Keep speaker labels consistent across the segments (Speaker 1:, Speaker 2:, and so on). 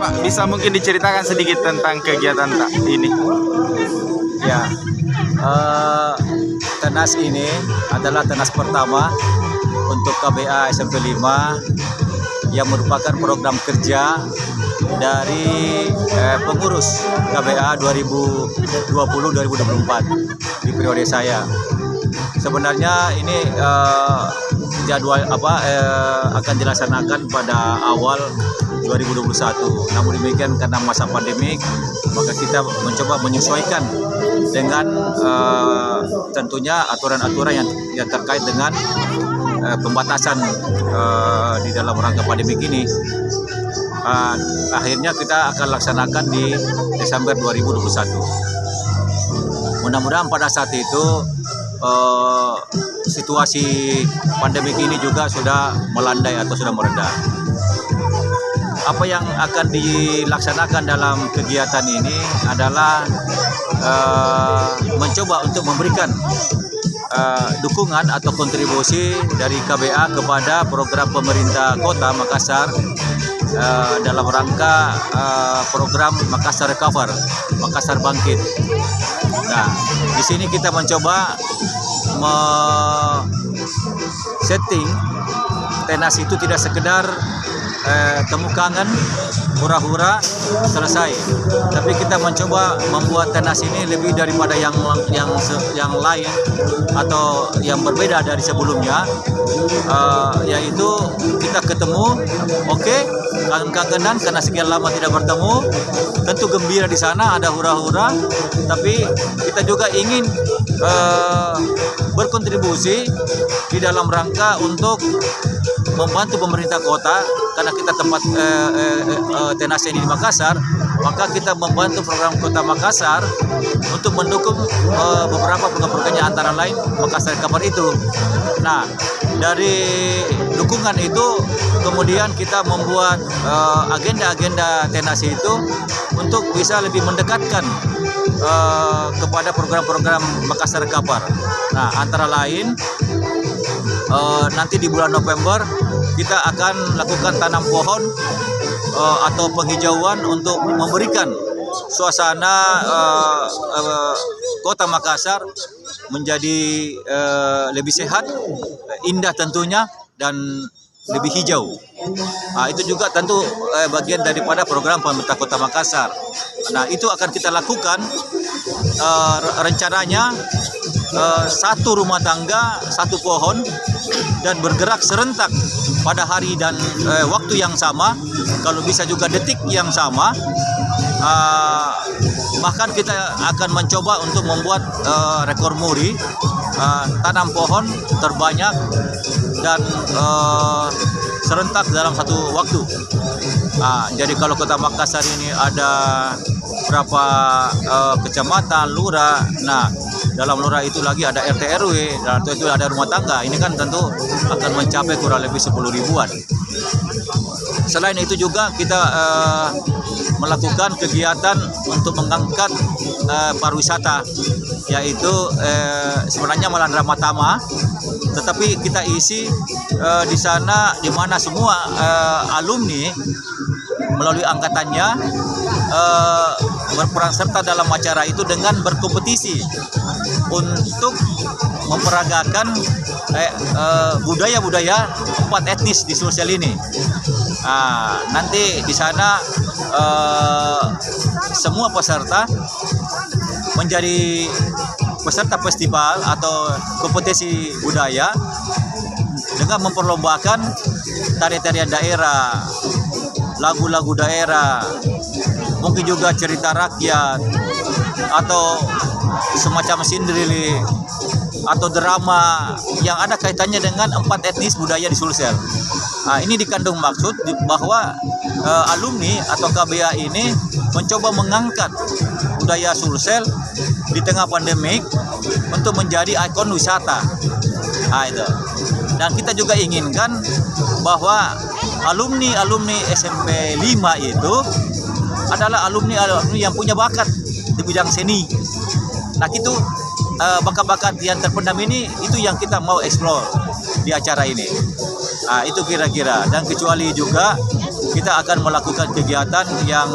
Speaker 1: Pak, bisa mungkin diceritakan sedikit tentang kegiatan ini?
Speaker 2: Ya, Tenas ini adalah Tenas pertama untuk KBA SMP 5 yang merupakan program kerja dari pengurus KBA 2020-2024 di periode saya. Sebenarnya ini jadwal akan dilaksanakan pada awal 2021. Namun demikian karena masa pandemik, maka kita mencoba menyesuaikan dengan tentunya aturan-aturan yang terkait dengan pembatasan di dalam rangka pandemik ini. Akhirnya kita akan laksanakan di Desember 2021. Mudah-mudahan pada saat itu situasi pandemik ini juga sudah melandai atau sudah mereda. Apa yang akan dilaksanakan dalam kegiatan ini adalah mencoba untuk memberikan dukungan atau kontribusi dari KBA kepada program pemerintah Kota Makassar dalam rangka program Makassar Recover, Makassar Bangkit. Nah, di sini kita mencoba setting Tenas itu tidak sekedar temu kangen, hura-hura, selesai. Tapi kita mencoba membuat Tenas ini lebih daripada yang lain atau yang berbeda dari sebelumnya, yaitu kita ketemu, oke, kangen-kangenan karena sekian lama tidak bertemu, tentu gembira di sana, ada hura-hura, tapi kita juga ingin berkontribusi di dalam rangka untuk membantu pemerintah kota, karena kita tempat Tenas ini di Makassar, maka kita membantu program Kota Makassar untuk mendukung beberapa program-programnya, antara lain Makassar Recover itu. Nah, dari dukungan itu kemudian kita membuat agenda-agenda Tenas itu untuk bisa lebih mendekatkan kepada program-program Makassar Recover. Nah, antara lain nanti di bulan November kita akan lakukan tanam pohon atau penghijauan untuk memberikan suasana Kota Makassar menjadi lebih sehat, indah tentunya, dan lebih hijau. Nah, itu juga tentu bagian daripada program pemerintah Kota Makassar. Nah, itu akan kita lakukan rencananya satu rumah tangga, satu pohon, dan bergerak serentak pada hari dan waktu yang sama, kalau bisa juga detik yang sama. Bahkan kita akan mencoba untuk membuat rekor muri, tanam pohon terbanyak dan serentak dalam satu waktu. Jadi kalau Kota Makassar ini ada berapa kecamatan, lurah, nah dalam lurah itu lagi ada RT RW, dan itu ada rumah tangga. Ini kan tentu akan mencapai kurang lebih 10 ribuan. Selain itu juga kita melakukan kegiatan untuk mengangkat pariwisata, yaitu sebenarnya Malan Ramatama, tetapi kita isi di sana di mana semua alumni melalui angkatannya berperan serta dalam acara itu dengan berkompetisi untuk memperagakan budaya-budaya 4 etnis di Sulsel ini. Nanti di sana semua peserta menjadi peserta festival atau kompetisi budaya dengan memperlombakan tarian-tarian daerah, lagu-lagu daerah, mungkin juga cerita rakyat atau semacam sindrili atau drama yang ada kaitannya dengan 4 etnis budaya di Sulsel. Ini dikandung maksud bahwa alumni atau KBA ini mencoba mengangkat budaya Sulsel di tengah pandemik untuk menjadi ikon wisata. Itu. Dan kita juga inginkan bahwa alumni SMP 5 itu adalah alumni yang punya bakat di bidang seni. Nah, itu bakat-bakat yang terpendam ini itu yang kita mau eksplor. di acara ini. Nah, itu kira-kira. Dan kecuali juga kita akan melakukan kegiatan yang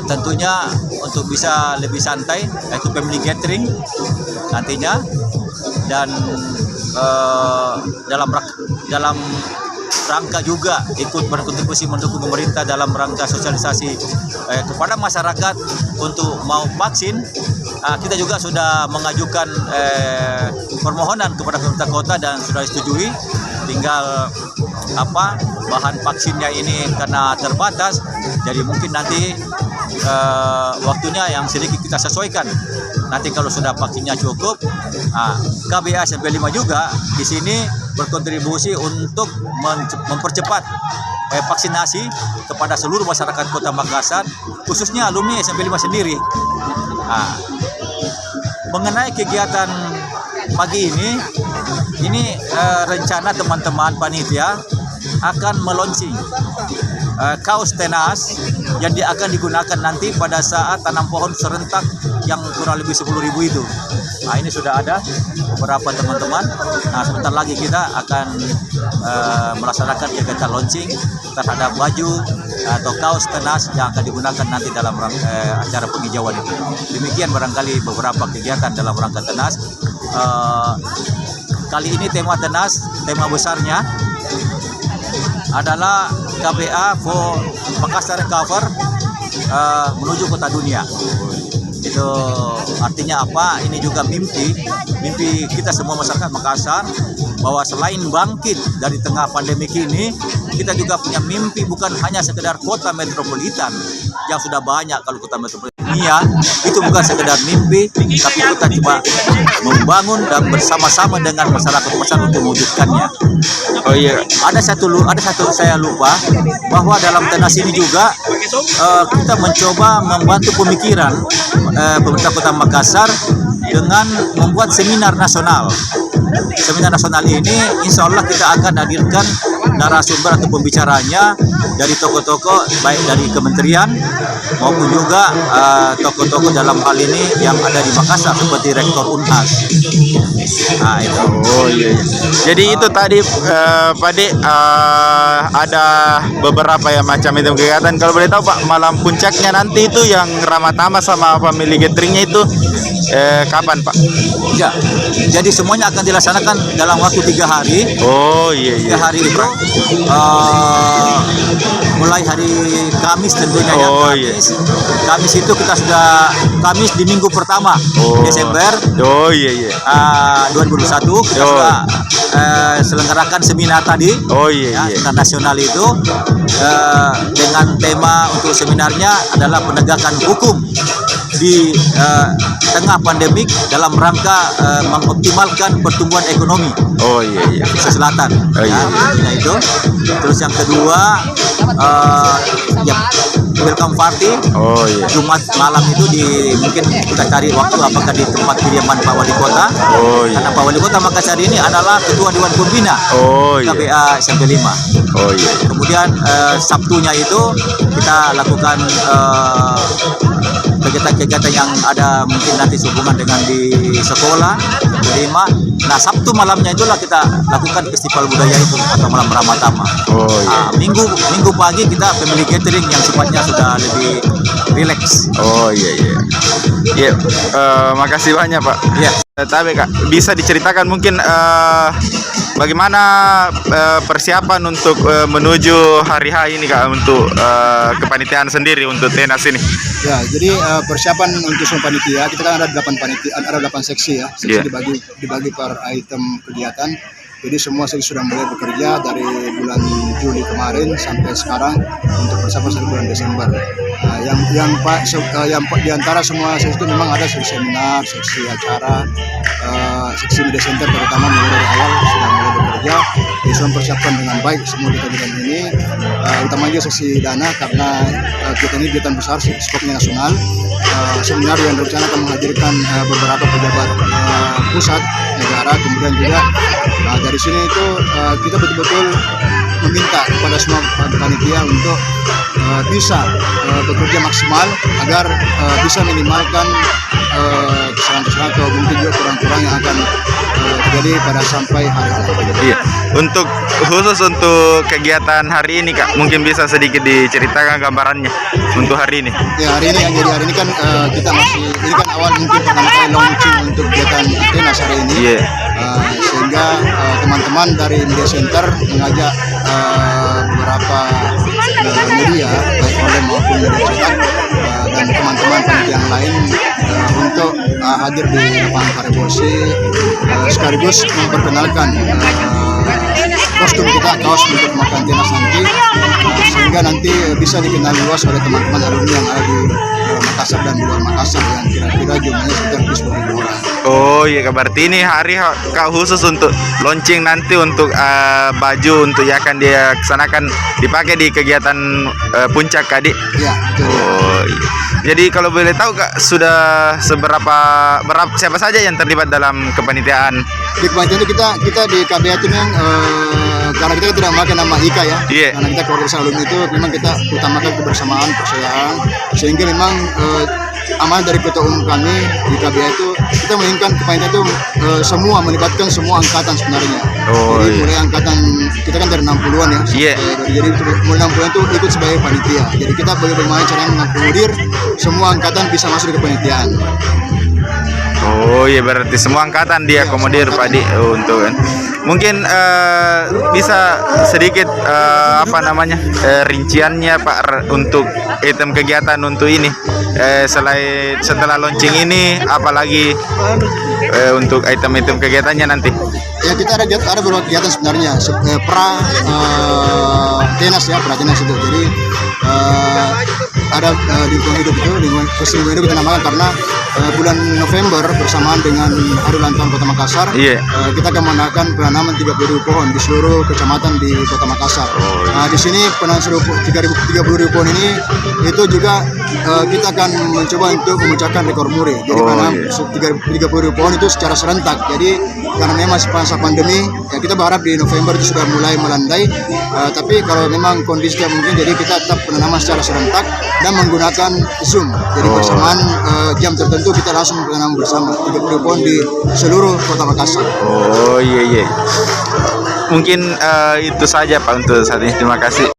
Speaker 2: tentunya untuk bisa lebih santai, yaitu family gathering nantinya, dan dalam rangka juga ikut berkontribusi mendukung pemerintah dalam rangka sosialisasi kepada masyarakat untuk mau vaksin. Kita juga sudah mengajukan permohonan kepada pemerintah kota dan sudah disetujui. Tinggal bahan vaksinnya ini karena terbatas, jadi mungkin nanti waktunya yang sedikit kita sesuaikan. Nanti kalau sudah vaksinnya cukup, KBA SMP 5 juga di sini berkontribusi untuk mempercepat vaksinasi kepada seluruh masyarakat Kota Makassar, khususnya alumni SMP 5 sendiri. Mengenai kegiatan pagi ini rencana teman-teman panitia akan meluncing kaos tenas yang akan digunakan nanti pada saat tanam pohon serentak yang kurang lebih 10.000 itu. Ini sudah ada beberapa teman-teman. Sebentar lagi kita akan melaksanakan kegiatan launching terhadap baju atau kaos tenas yang akan digunakan nanti dalam acara penghijauan itu. Demikian barangkali beberapa kegiatan dalam rangka tenas. Kali ini tema tenas, tema besarnya adalah KBA for Makassar Cover menuju kota dunia. Itu artinya apa? Ini juga mimpi kita semua masyarakat Makassar, bahwa selain bangkit dari tengah pandemi ini, kita juga punya mimpi bukan hanya sekedar kota metropolitan yang sudah banyak. Kalau kota metropolitan itu bukan sekedar mimpi, tapi kita coba membangun dan bersama-sama dengan masyarakat untuk mewujudkannya.
Speaker 1: Oh iya.
Speaker 2: Ada satu saya lupa, bahwa dalam tenas ini juga kita mencoba membantu pemikiran pemerintah Kota Makassar dengan membuat seminar nasional. Seminar nasional ini insya Allah kita akan hadirkan narasumber atau pembicaranya dari tokoh-tokoh baik dari kementerian maupun juga tokoh-tokoh dalam hal ini yang ada di Makassar seperti Rektor Unhas. Itu.
Speaker 1: Oh iya. Jadi itu tadi Pak De, ada beberapa ya macam itu kegiatan. Kalau boleh tahu Pak, malam puncaknya nanti itu yang ramah-tamah sama family gatheringnya itu kapan Pak?
Speaker 2: Ya, jadi semuanya akan dilaksanakan dalam waktu 3 hari.
Speaker 1: Oh iya.
Speaker 2: 3 hari itu mulai hari Kamis tentunya.
Speaker 1: Oh,
Speaker 2: ya. Kamis itu kita sudah di minggu pertama Desember.
Speaker 1: Oh iya.
Speaker 2: 2021 kita sudah selenggarakan seminar tadi.
Speaker 1: Oh iya.
Speaker 2: Seminar nasional itu dengan tema untuk seminarnya adalah penegakan hukum di tengah pandemik dalam rangka mengoptimalkan pertumbuhan ekonomi.
Speaker 1: Oh iya.
Speaker 2: Sulawesi Selatan.
Speaker 1: Oh iya.
Speaker 2: Itu. Terus yang kedua welcome party.
Speaker 1: Oh iya.
Speaker 2: Jumat malam itu mungkin kita cari waktu apakah di tempat kediaman Pak Wali Kota.
Speaker 1: Oh iya.
Speaker 2: Karena Pak Wali Kota Makassar ini adalah Ketua Dewan Pembina KBA SMP 5.
Speaker 1: Oh iya.
Speaker 2: Kemudian Sabtunya itu kita lakukan kegiatan-kegiatan yang ada mungkin nanti sehubungan dengan di sekolah 5. Nah, Sabtu malamnya itulah kita lakukan festival budaya itu atau malam Ramadhan.
Speaker 1: Oh iya.
Speaker 2: Minggu pagi kita family gathering yang sifatnya sudah lebih rileks.
Speaker 1: Oh iya. Iya, makasih banyak Pak.
Speaker 2: Iya.
Speaker 1: Tapi Kak, bisa diceritakan mungkin bagaimana persiapan untuk menuju hari H ini Kak, untuk kepanitiaan sendiri untuk tenas ini?
Speaker 3: Ya, jadi persiapan untuk semua panitia, kita kan ada 8 panitia, ada 8 seksi ya. Seksi dibagi per item kegiatan. Jadi semua seksi sudah mulai bekerja dari bulan Juli kemarin sampai sekarang untuk persiapan sampai bulan Desember. Yang di antara semua seksi itu memang ada seksi seminar, seksi acara, seksi media center terutama mulai dari awal sudah mulai bekerja. Jadi sudah mempersiapkan dengan baik semua kegiatan ini, utamanya seksi dana karena kegiatan ini kegiatan besar, skopnya nasional. Seminar yang berencana akan menghadirkan beberapa pejabat pusat negara, kemudian juga dari sini itu kita betul-betul meminta kepada semua panitia untuk bisa bekerja maksimal agar bisa minimalkan kesalahan-kesalahan atau mungkin juga kurang-kurang yang akan terjadi pada sampai hari ini.
Speaker 1: Iya. Untuk khusus untuk kegiatan hari ini Kak, mungkin bisa sedikit diceritakan gambarannya untuk hari ini.
Speaker 3: Ya hari ini, jadi hari ini kan kita masih, ini kan awal mungkin pertama kali launching untuk kegiatan Tenas hari ini.
Speaker 1: Iya.
Speaker 3: Sehingga teman-teman dari Media Center mengajak beberapa media baik online maupun media cetak dan teman-teman panitia yang lain untuk hadir di lapangan Karibosi sekaligus memperkenalkan kostum kita, kaos untuk makan Tenas nanti, sehingga nanti bisa dikenal luas oleh teman-teman alumni yang ada di Makassar dan di luar Makassar yang kira-kira jumlahnya sekitar 10.000 orang.
Speaker 1: Oh iya, berarti ini hari Kak khusus untuk launching nanti untuk baju untuk yang akan dia kesanakan dipakai di kegiatan puncak Adik.
Speaker 3: Ya, betul.
Speaker 1: Oh iya. Jadi kalau boleh tahu Kak, sudah berapa siapa saja yang terlibat dalam kepanitiaan?
Speaker 3: Di kepanitiaan itu kita di KBA itu memang karena kita tidak memakai nama IKA ya.
Speaker 1: Iya.
Speaker 3: Karena kita keluarga besar alumni itu memang kita utamakan kebersamaan, persaudaraan, sehingga memang amanah dari ketua umum kami di KBA itu kita menginginkan kepanitiaan itu semua melibatkan semua angkatan sebenarnya.
Speaker 1: Oh,
Speaker 3: jadi
Speaker 1: iya.
Speaker 3: mulai angkatan kita kan dari 60-an ya.
Speaker 1: Iya.
Speaker 3: Jadi mulai 60-an itu ikut sebagai panitia. Jadi kita bagaimana caranya mengakomodir semua angkatan bisa masuk di kepanitiaan.
Speaker 1: Oh iya, berarti semua angkatan dia akomodir Pak Adi untuk mungkin bisa sedikit rinciannya Pak untuk item kegiatan untuk ini selain setelah launching ini, apalagi untuk item-item kegiatannya nanti.
Speaker 3: Ya kita ada beberapa kegiatan sebenarnya Tenas ya, pra Tenas itu. Jadi ada lingkungan hidup itu, lingkungan hidup kita namakan karena bulan November bersamaan dengan Hari Ulang Tahun Kota Makassar.
Speaker 1: Iya.
Speaker 3: Kita akan mengadakan penanaman 30.000 pohon di seluruh kecamatan di Kota Makassar. Nah, di sini penanaman 30.000 pohon ini itu juga kita akan mencoba untuk memecahkan rekor muri. Jadi penanam 30.000 pohon itu secara serentak. Jadi karena memang masa pandemi, ya kita berharap di November itu sudah mulai melandai. Tapi kalau memang kondisi tidak mungkin, jadi kita tetap penanaman secara serentak dan menggunakan Zoom. Jadi bersamaan jam tertentu kita langsung menanam bersama 30 pohon di seluruh Kota Makassar.
Speaker 1: Oh iya. Mungkin itu saja Pak untuk saat ini. Terima kasih.